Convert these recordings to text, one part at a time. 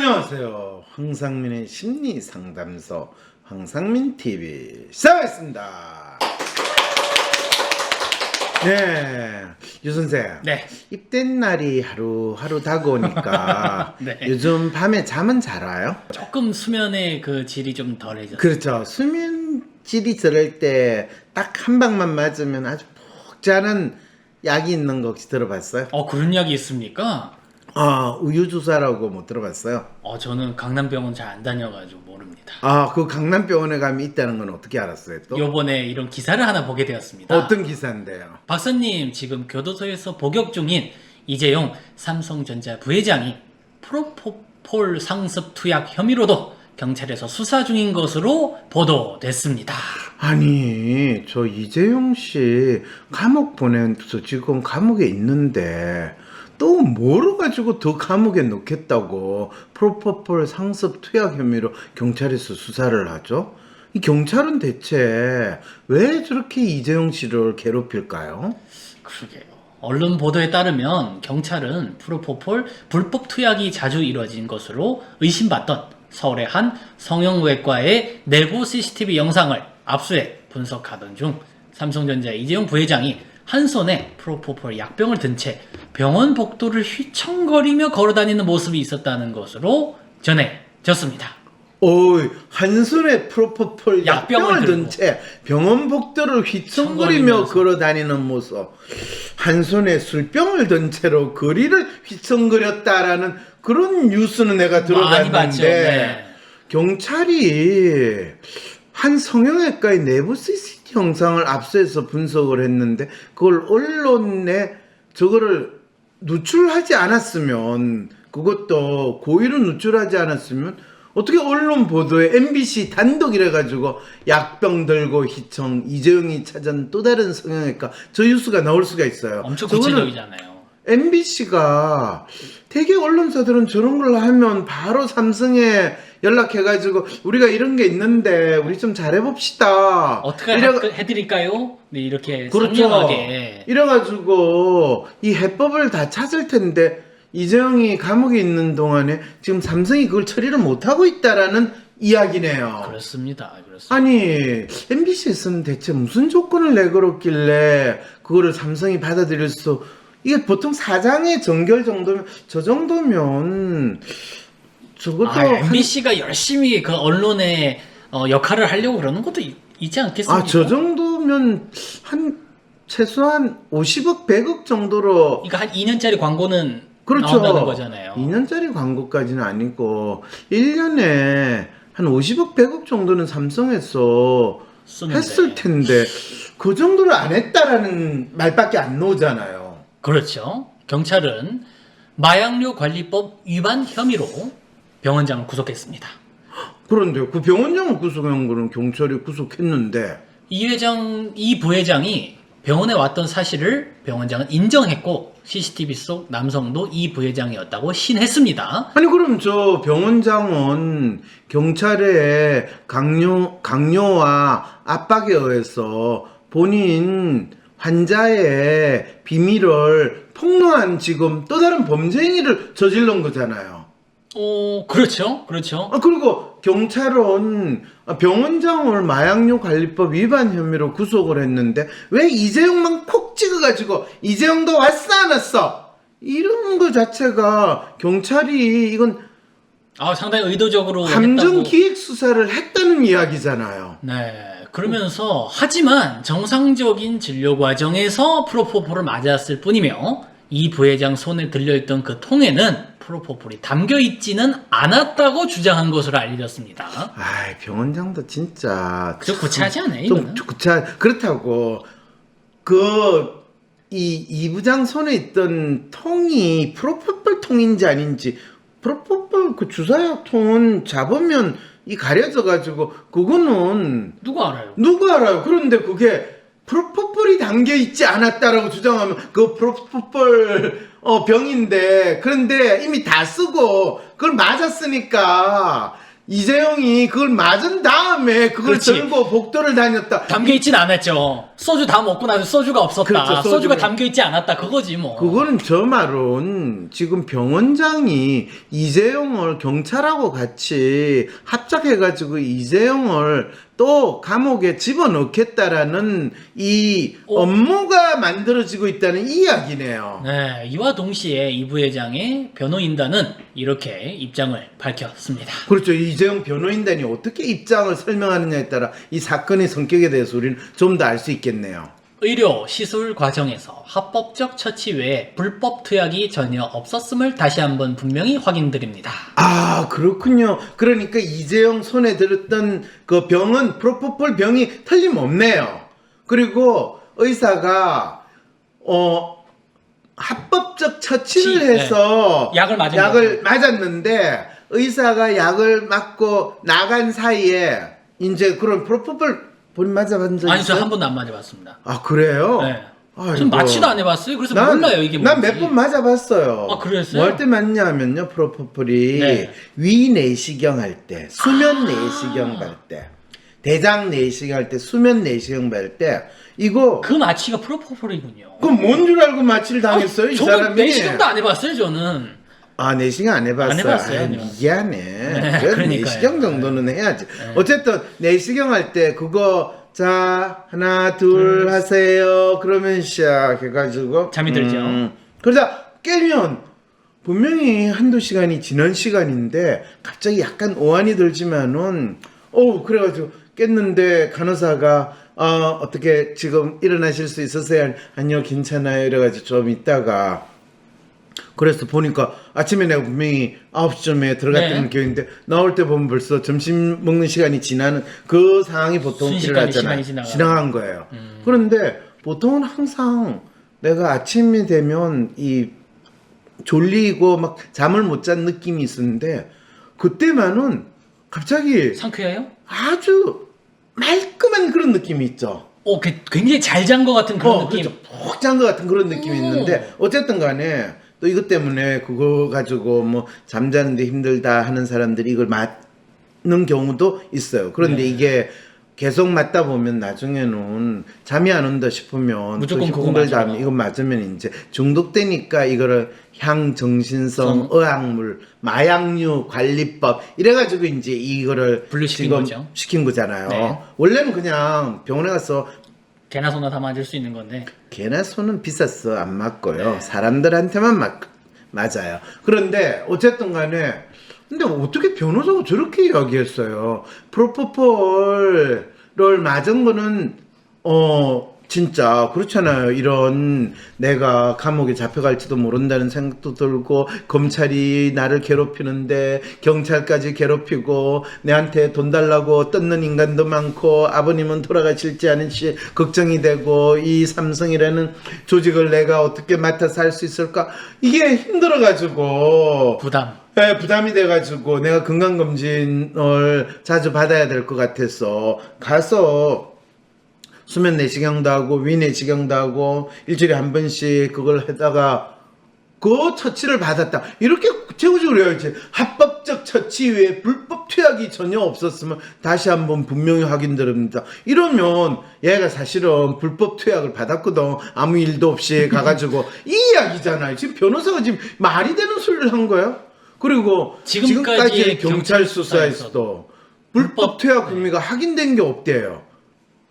안녕하세요. 황상민의 심리상담소 황상민TV 시작하겠습니다. 네, 유선생. 네. 입된 날이 하루하루 다가오니까 네. 요즘 밤에 잠은 잘 와요? 조금 수면의 그 질이 좀 덜해졌어요. 그렇죠. 수면 질이 저럴 때 딱 한 방만 맞으면 아주 푹 자는 약이 있는 거 혹시 들어봤어요? 그런 약이 있습니까? 우유주사라고 못 들어봤어요? 저는 강남병원 잘 안 다녀가지고 모릅니다. 그 강남병원에 가면 있다는 건 어떻게 알았어요 또? 요번에 이런 기사를 하나 보게 되었습니다. 어떤 기사인데요? 박사님, 지금 교도소에서 복역 중인 이재용 삼성전자 부회장이 프로포폴 상습 투약 혐의로도 경찰에서 수사 중인 것으로 보도됐습니다. 아니, 저 이재용 씨 감옥 보내서 지금 감옥에 있는데 또 뭐로 가지고 더 감옥에 넣겠다고 프로포폴 상습 투약 혐의로 경찰에서 수사를 하죠? 이 경찰은 대체 왜 저렇게 이재용 씨를 괴롭힐까요? 그러게요. 언론 보도에 따르면 경찰은 프로포폴 불법 투약이 자주 이뤄진 것으로 의심받던 서울의 한 성형외과의 내부 CCTV 영상을 압수해 분석하던 중 삼성전자 이재용 부회장이 한 손에 프로포폴 약병을 든 채 병원 복도를 휘청거리며 걸어다니는 모습이 있었다는 것으로 전해졌습니다. 한 손에 프로포폴 약병을 든 채 병원 복도를 휘청거리며 걸어 다니는 모습. 한 손에 술병을 든 채로 거리를 휘청거렸다라는 그런 뉴스는 내가 많이 봤죠. 들어봤는데 네. 경찰이 한 성형외과의 내부 CCTV 영상을 압수해서 분석을 했는데 그걸 언론에 저거를 누출하지 않았으면, 그것도 고의로 누출하지 않았으면 어떻게 언론 보도에 MBC 단독이라 가지고 약병 들고 휘청 이재용이 찾은 또 다른 성형외과 저 뉴스가 나올 수가 있어요. 엄청 구체적이잖아요. MBC가 대개 언론사들은 저런 걸 하면 바로 삼성에 연락해가지고 우리가 이런 게 있는데 우리 좀 잘해봅시다. 어떻게 해드릴까요? 네, 이렇게 그렇죠. 상냥하게. 이래가지고 이 해법을 다 찾을 텐데 이재용이 감옥에 있는 동안에 지금 삼성이 그걸 처리를 못하고 있다라는 이야기네요. 그렇습니다. 그렇습니다. 아니, MBC에서는 대체 무슨 조건을 내걸었길래 그거를 삼성이 받아들일 수, 이게 보통 사장의 정결 정도면, 저 정도면 적어도 MBC가 열심히 그 언론의 역할을 하려고 그러는 것도 있지 않겠습니까? 저 정도면 최소한 50억, 100억 정도로. 그러니까 한 2년짜리 광고는 그렇죠. 나온다는 거잖아요. 2년짜리 광고까지는 아니고 1년에 한 50억, 100억 정도는 삼성에서 했을 텐데 그 정도를 안 했다라는 말밖에 안 나오잖아요. 그렇죠. 경찰은 마약류 관리법 위반 혐의로 병원장을 구속했습니다. 그런데 그 병원장을 구속한 거는 경찰이 구속했는데 이 부회장이 병원에 왔던 사실을 병원장은 인정했고 CCTV 속 남성도 이 부회장이었다고 신했습니다. 아니 그럼 저 병원장은 경찰의 강요와 압박에 의해서 본인 환자의 비밀을 폭로한 지금 또 다른 범죄 행위를 저질른 거잖아요. 그렇죠. 그렇죠. 그리고 경찰은 병원장을 마약류 관리법 위반 혐의로 구속을 했는데 왜 이재용만 콕 찍어가지고 이재용도 왔어 안 왔어? 이런 거 자체가 경찰이 이건 상당히 의도적으로 함정 기획 수사를 했다는 이야기잖아요. 네. 그러면서 하지만 정상적인 진료 과정에서 프로포폴을 맞았을 뿐이며 이 부회장 손에 들려있던 그 통에는 프로포폴이 담겨있지는 않았다고 주장한 것으로 알려졌습니다. 병원장도 진짜 좀 구차하지 않아요? 좀 그렇다고 이 부장 손에 있던 통이 프로포폴 통인지 아닌지, 프로포폴 그 주사약 통은 잡으면 이 가려져가지고 그거는 누가 알아요? 누가 알아요? 그런데 그게 프로포폴이 담겨 있지 않았다라고 주장하면 그 프로포폴 병인데, 그런데 이미 다 쓰고 그걸 맞았으니까 이재용이 그걸 맞은 다음에 그걸 그렇지. 들고 복도를 다녔다. 담겨있진 않았죠. 소주 다 먹고 나서 소주가 없었다. 그렇죠, 소주가 소주가- 담겨있지 않았다. 그거지 뭐. 그거는 저 말은 지금 병원장이 이재용을 경찰하고 같이 합작해가지고 이재용을 또 감옥에 집어넣겠다라는 이 업무가 만들어지고 있다는 이야기네요. 네, 이와 동시에 이 부회장의 변호인단은 이렇게 입장을 밝혔습니다. 그렇죠. 이재용 변호인단이 어떻게 입장을 설명하느냐에 따라 이 사건의 성격에 대해서 우리는 좀 더 알 수 있겠네요. 의료 시술 과정에서 합법적 처치 외에 불법 투약이 전혀 없었음을 다시 한번 분명히 확인드립니다. 아, 그렇군요. 그러니까 이재용 손에 들었던 그 병은 프로포폴 병이 틀림없네요. 그리고 의사가 합법적 처치를 해서 약을 맞은 약을 맞았는데 의사가 약을 맞고 나간 사이에 이제 그런 프로포폴 본 맞아본 적 아니, 저 있어요? 한 번도 안 맞아봤습니다. 아, 그래요? 네. 아이고. 전 마취도 안 해봤어요. 그래서 몰라요, 이게 난 뭔지. 몇 번 맞아봤어요. 아, 그랬어요? 뭐 할 때 맞냐면요, 프로포폴이 네. 위 내시경 할 때, 수면 내시경 할 때, 대장 내시경 할 때, 수면 내시경 할 때, 이거 그 마취가 프로포폴이군요. 그건 뭔 줄 알고 마취를 당했어요, 이 저는 사람이? 내시경도 안 해봤어요, 저는. 아, 내시경 안 해봤어요. 안 해봤어요, 아, 아니요. 미안해. 그래도 그러니까요. 내시경 정도는 해야지. 네. 어쨌든 내시경 할 때 그거 자 하나 둘 하세요. 그러면 시작해가지고 잠이 들죠. 그러다 깨면 분명히 한두 시간이 지난 시간인데 갑자기 약간 오한이 들지만은 그래가지고 깼는데 간호사가 어떻게 지금 일어나실 수 있으세요? 아니요, 괜찮아요. 이래가지고 좀 있다가 그래서 보니까 아침에 내가 분명히 9시쯤에 들어갔다는 네. 기억인데 나올 때 보면 벌써 점심 먹는 시간이 지나는 그 상황이 보통 순식간에 일어나잖아요. 시간이 지나간 거예요. 그런데 보통은 항상 내가 아침이 되면 이 졸리고 막 잠을 못 잔 느낌이 있었는데 그때만은 갑자기 상쾌해요? 아주 말끔한 그런 느낌이 있죠. 굉장히 잘 잔 것 같은 그런 느낌. 그렇죠. 푹 잔 것 같은 그런 느낌이 있는데 어쨌든 간에 또 이것 때문에 그거 가지고 뭐 잠자는데 힘들다 하는 사람들이 이걸 맞는 경우도 있어요. 그런데 네. 이게 계속 맞다 보면 나중에는 잠이 안 온다 싶으면 무조건 또 그거 힘들다 맞아요. 하면 이거 맞으면 이제 중독되니까 이거를 향정신성 의약물 마약류 관리법 이래가지고 이제 이거를 분류시킨 지금 거죠. 시킨 거잖아요. 네. 원래는 그냥 병원에 가서 개나 소나 다 맞을 수 있는 건데. 개나 소는 비쌌어 안 맞고요. 사람들한테만 맞아요. 그런데 어쨌든 간에 근데 어떻게 변호사가 저렇게 이야기했어요. 프로포폴을 맞은 거는 진짜 그렇잖아요. 이런 내가 감옥에 잡혀갈지도 모른다는 생각도 들고 검찰이 나를 괴롭히는데 경찰까지 괴롭히고 내한테 돈 달라고 뜯는 인간도 많고 아버님은 돌아가실지 않을지 걱정이 되고 이 삼성이라는 조직을 내가 어떻게 맡아서 할 수 있을까 이게 힘들어가지고 부담. 네, 부담이 돼가지고 내가 건강검진을 자주 받아야 될 것 같아서 가서 수면 내시경도 하고 위 내시경도 하고 일주일에 한 번씩 그걸 하다가 그 처치를 받았다. 이렇게 구체적으로 해야지. 합법적 처치 외에 불법 투약이 전혀 없었으면 다시 한번 분명히 확인드립니다. 이러면 얘가 사실은 불법 투약을 받았거든. 아무 일도 없이 가가지고 이 이야기잖아요. 지금 변호사가 지금 말이 되는 소리를 한 거야? 그리고 지금까지의 경찰 수사에서도 불법 투약 혐의가 확인된 게 없대요.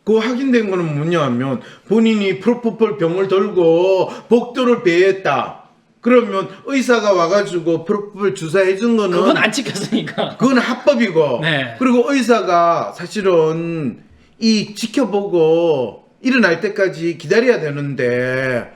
그 확인된 거는 뭐냐 하면 본인이 프로포폴 병을 들고 복도를 배회했다. 그러면 의사가 와가지고 프로포폴 주사해 준 거는 그건 안 찍혔으니까. 그건 합법이고 네. 그리고 의사가 사실은 이 지켜보고 일어날 때까지 기다려야 되는데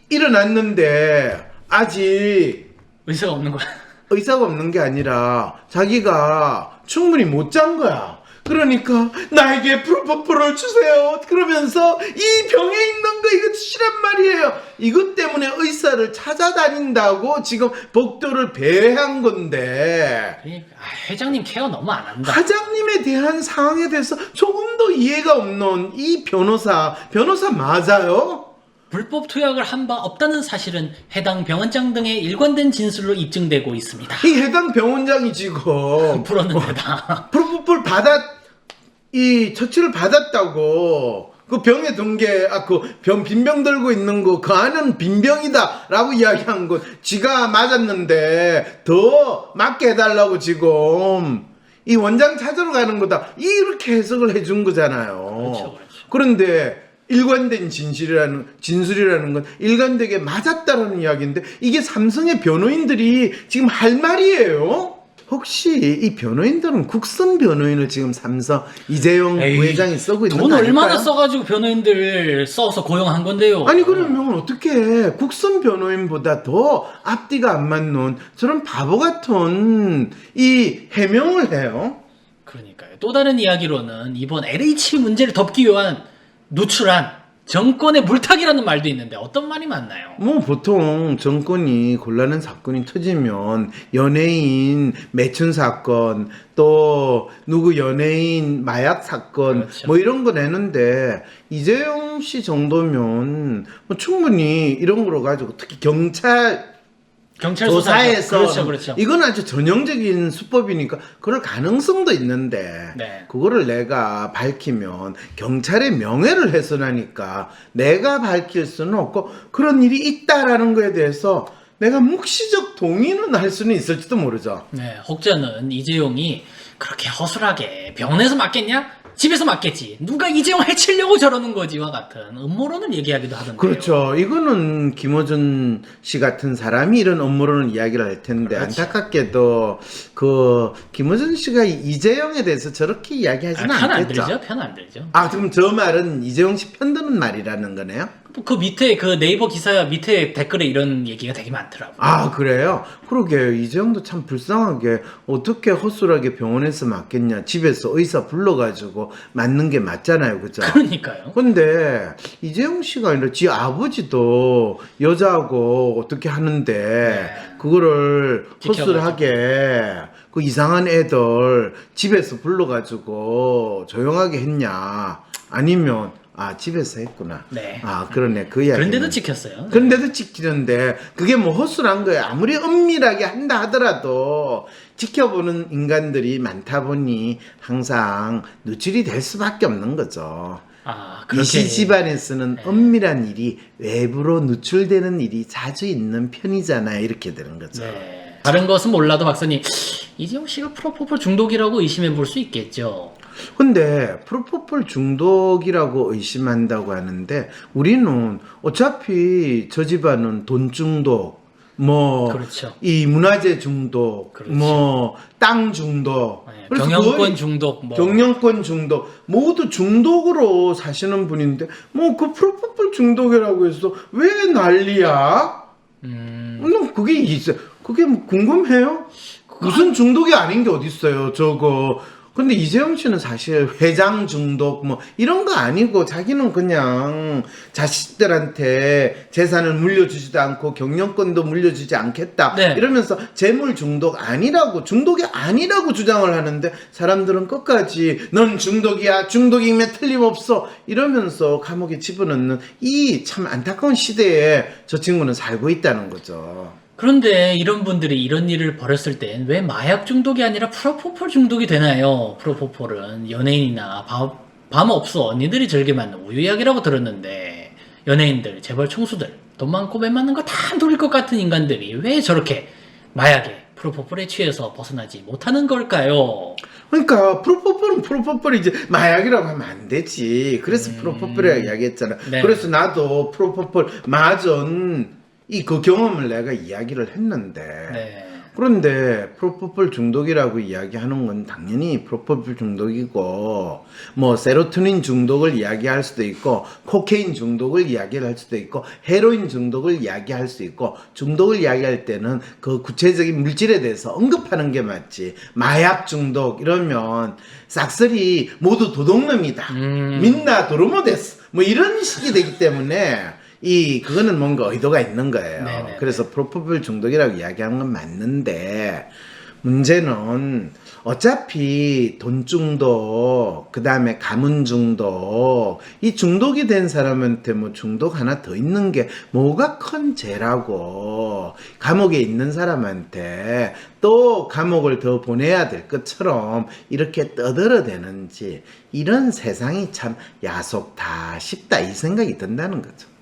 일어났는데 아직 의사가 없는 거야. 의사가 없는 게 아니라 자기가 충분히 못 잔 거야. 그러니까 나에게 프로포폴을 주세요. 그러면서 이 병에 있는 거 이거 치란 말이에요. 이것 때문에 의사를 찾아다닌다고 지금 복도를 배회한 건데 회장님 케어 너무 안 한다. 사장님에 대한 상황에 대해서 조금 더 이해가 없는 이 변호사 맞아요? 불법 투약을 한 바 없다는 사실은 해당 병원장 등의 일관된 진술로 입증되고 있습니다. 이 해당 병원장이 지금 풀었는데다. 프로포폴 이 처치를 받았다고 그 병에 든 게 빈병 들고 있는 거 그 안은 빈병이다라고 이야기한 건 지가 맞았는데 더 맞게 해달라고 지금 이 원장 찾으러 가는 거다 이렇게 해석을 해준 거잖아요. 그렇죠. 그런데 일관된 진술이라는 건 일관되게 맞았다라는 이야기인데 이게 삼성의 변호인들이 지금 할 말이에요? 혹시 이 변호인들은 국선 변호인을 지금 삼성 이재용 부회장이 쓰고 있는 돈 거 아닐까요? 얼마나 써가지고 변호인들 써서 고용한 건데요. 아니 그러면 어떻게 국선 변호인보다 더 앞뒤가 안 맞는 저런 바보 같은 이 해명을 해요? 그러니까요. 또 다른 이야기로는 이번 LH 문제를 덮기 위한 누출한 정권의 물타기라는 말도 있는데 어떤 말이 맞나요? 뭐 보통 정권이 곤란한 사건이 터지면 연예인 매춘 사건 또 누구 연예인 마약 사건 그렇죠. 뭐 이런 거 내는데 이재용 씨 정도면 뭐 충분히 이런 거로 가지고 특히 경찰 조사에서 그렇죠. 이건 아주 전형적인 수법이니까 그럴 가능성도 있는데 네. 그거를 내가 밝히면 경찰의 명예를 훼손하니까 내가 밝힐 수는 없고 그런 일이 있다라는 거에 대해서 내가 묵시적 동의는 할 수는 있을지도 모르죠. 네, 혹자는 이재용이 그렇게 허술하게 병원에서 맞겠냐? 집에서 맞겠지. 누가 이재용 해치려고 저러는 거지와 같은 음모론을 얘기하기도 하던데요. 그렇죠. 이거는 김어준 씨 같은 사람이 이런 음모론을 이야기를 할 텐데 그렇죠. 안타깝게도 그 김어준 씨가 이재용에 대해서 저렇게 이야기하지는 않겠죠. 편 안 들죠. 그럼 저 말은 이재용 씨 편드는 말이라는 거네요? 그 밑에 그 네이버 기사 밑에 댓글에 이런 얘기가 되게 많더라고요. 그래요? 그러게요. 이재용도 참 불쌍하게 어떻게 허술하게 병원에서 맞겠냐. 집에서 의사 불러가지고 맞는 게 맞잖아요. 그죠? 그러니까요. 근데 이재용 씨가 아니라 지 아버지도 여자하고 어떻게 하는데 네. 그거를 지켜가지고. 허술하게 그 이상한 애들 집에서 불러가지고 조용하게 했냐. 아니면 집에서 했구나. 네. 그러네. 그 이야기. 그런데도 지켰어요. 그런데도 지키는데 그게 뭐 허술한 거예요. 아무리 은밀하게 한다 하더라도 지켜보는 인간들이 많다 보니 항상 누출이 될 수밖에 없는 거죠. 그렇게 이씨 집안에서는 은밀한 일이 외부로 누출되는 일이 자주 있는 편이잖아요. 이렇게 되는 거죠. 네. 다른 것은 몰라도 박사님 이재용 씨가 프로포폴 중독이라고 의심해 볼 수 있겠죠. 근데 프로포폴 중독이라고 의심한다고 하는데 우리는 어차피 저 집안은 돈 중독, 그렇죠. 이 문화재 중독, 그렇죠. 땅 중독, 네, 그래서 경영권 거의 중독, 경영권 중독 모두 중독으로 사시는 분인데 그 프로포폴 중독이라고 해서 왜 난리야? 그게 있어요. 그게 뭐 궁금해요? 무슨 중독이 아닌 게 어딨어요, 저거. 근데 이재용 씨는 사실 회장 중독 이런 거 아니고 자기는 그냥 자식들한테 재산을 물려주지도 않고 경영권도 물려주지 않겠다. 네. 이러면서 재물 중독이 아니라고 주장을 하는데 사람들은 끝까지 넌 중독이야. 중독이면 틀림없어. 이러면서 감옥에 집어넣는 이 참 안타까운 시대에 저 친구는 살고 있다는 거죠. 그런데 이런 분들이 이런 일을 벌였을 땐 왜 마약 중독이 아니라 프로포폴 중독이 되나요? 프로포폴은 연예인이나 밤업소 언니들이 즐겨 맞는 우유약이라고 들었는데 연예인들, 재벌 총수들, 돈 많고 배 많은 거 다 누릴 것 같은 인간들이 왜 저렇게 마약에 프로포폴에 취해서 벗어나지 못하는 걸까요? 그러니까 프로포폴은 프로포폴이지 마약이라고 하면 안 되지. 그래서 프로포폴이라고 이야기했잖아. 네. 그래서 나도 프로포폴 맞은 그 경험을 내가 이야기를 했는데 네. 그런데 프로포폴 중독이라고 이야기하는 건 당연히 프로포폴 중독이고 세로토닌 중독을 이야기할 수도 있고 코케인 중독을 이야기할 수도 있고 헤로인 중독을 이야기할 수 있고 중독을 이야기할 때는 그 구체적인 물질에 대해서 언급하는 게 맞지. 마약 중독 이러면 싹쓸이 모두 도둑놈이다. 민나 도루모데스 이런 식이 되기 때문에 그거는 뭔가 의도가 있는 거예요. 네네네. 그래서 프로포폴 중독이라고 이야기하는 건 맞는데 문제는 어차피 돈 중독, 그 다음에 가문 중독, 이 중독이 된 사람한테 뭐 중독 하나 더 있는 게 뭐가 큰 죄라고. 감옥에 있는 사람한테 또 감옥을 더 보내야 될 것처럼 이렇게 떠들어대는지, 이런 세상이 참 야속다 싶다 이 생각이 든다는 거죠.